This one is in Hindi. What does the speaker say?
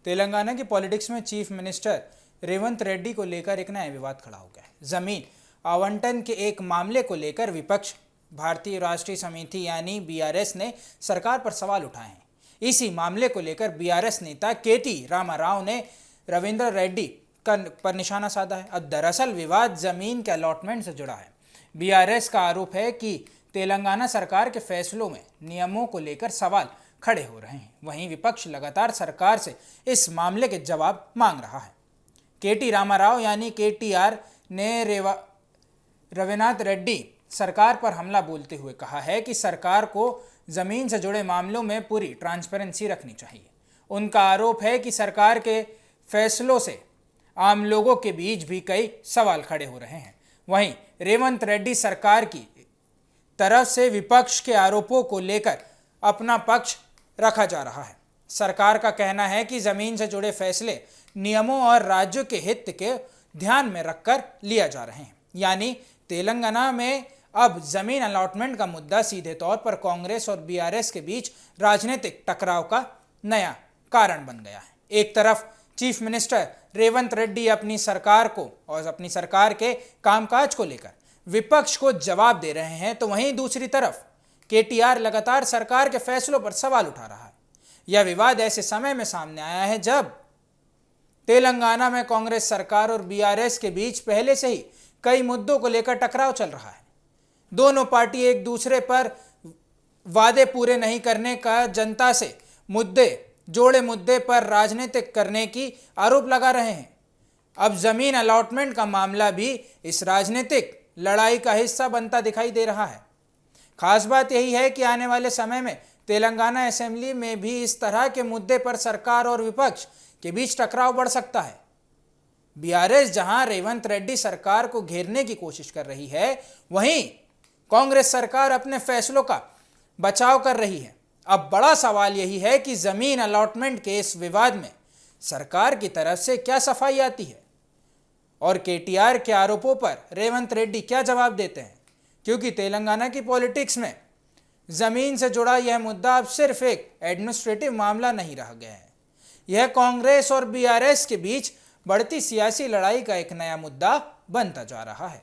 तेलंगाना की पॉलिटिक्स में चीफ मिनिस्टर रेवंत रेड्डी को लेकर एक नया विवाद खड़ा हो गया है। जमीन आवंटन के एक मामले को लेकर विपक्ष भारतीय राष्ट्रीय समिति यानी बीआरएस ने सरकार पर सवाल उठाए हैं। इसी मामले को लेकर बीआरएस नेता केटी रामाराव ने रविंद्र रेड्डी पर निशाना साधा है। अब दरअसल विवाद जमीन के अलॉटमेंट से जुड़ा है। बीआरएस का आरोप है कि तेलंगाना सरकार के फैसलों में नियमों को लेकर सवाल खड़े हो रहे हैं। वहीं विपक्ष लगातार सरकार से इस मामले के जवाब मांग रहा है। केटी रामाराव यानी केटीआर ने रविनाथ रेड्डी सरकार पर हमला बोलते हुए कहा है कि सरकार को जमीन से जुड़े मामलों में पूरी ट्रांसपेरेंसी रखनी चाहिए। उनका आरोप है कि सरकार के फैसलों से आम लोगों के बीच भी कई सवाल खड़े हो रहे हैं। वहीं रेवंत रेड्डी सरकार की तरफ से विपक्ष के आरोपों को लेकर अपना पक्ष रखा जा रहा है। सरकार का कहना है कि जमीन से जुड़े फैसले नियमों और राज्यों के हित के ध्यान में रखकर लिया जा रहे हैं। यानी तेलंगाना में अब जमीन अलॉटमेंट का मुद्दा सीधे तौर पर कांग्रेस और बीआरएस के बीच राजनीतिक टकराव का नया कारण बन गया है। एक तरफ चीफ मिनिस्टर रेवंत रेड्डी अपनी सरकार को और अपनी सरकार के कामकाज को लेकर विपक्ष को जवाब दे रहे हैं, तो वहीं दूसरी तरफ केटीआर लगातार सरकार के फैसलों पर सवाल उठा रहा है। यह विवाद ऐसे समय में सामने आया है जब तेलंगाना में कांग्रेस सरकार और बीआरएस के बीच पहले से ही कई मुद्दों को लेकर टकराव चल रहा है। दोनों पार्टी एक दूसरे पर वादे पूरे नहीं करने का जनता से जोड़े मुद्दे पर राजनीतिक करने की आरोप लगा रहे हैं। अब जमीन अलॉटमेंट का मामला भी इस राजनीतिक लड़ाई का हिस्सा बनता दिखाई दे रहा है। खास बात यही है कि आने वाले समय में तेलंगाना असेंबली में भी इस तरह के मुद्दे पर सरकार और विपक्ष के बीच टकराव बढ़ सकता है। बीआरएस जहां रेवंत रेड्डी सरकार को घेरने की कोशिश कर रही है, वहीं कांग्रेस सरकार अपने फैसलों का बचाव कर रही है। अब बड़ा सवाल यही है कि जमीन अलॉटमेंट के इस विवाद में सरकार की तरफ से क्या सफाई आती है और केटीआर के आरोपों पर रेवंत रेड्डी क्या जवाब देते हैं, क्योंकि तेलंगाना की पॉलिटिक्स में जमीन से जुड़ा यह मुद्दा अब सिर्फ एक एडमिनिस्ट्रेटिव मामला नहीं रह गया है। यह कांग्रेस और बीआरएस के बीच बढ़ती सियासी लड़ाई का एक नया मुद्दा बनता जा रहा है।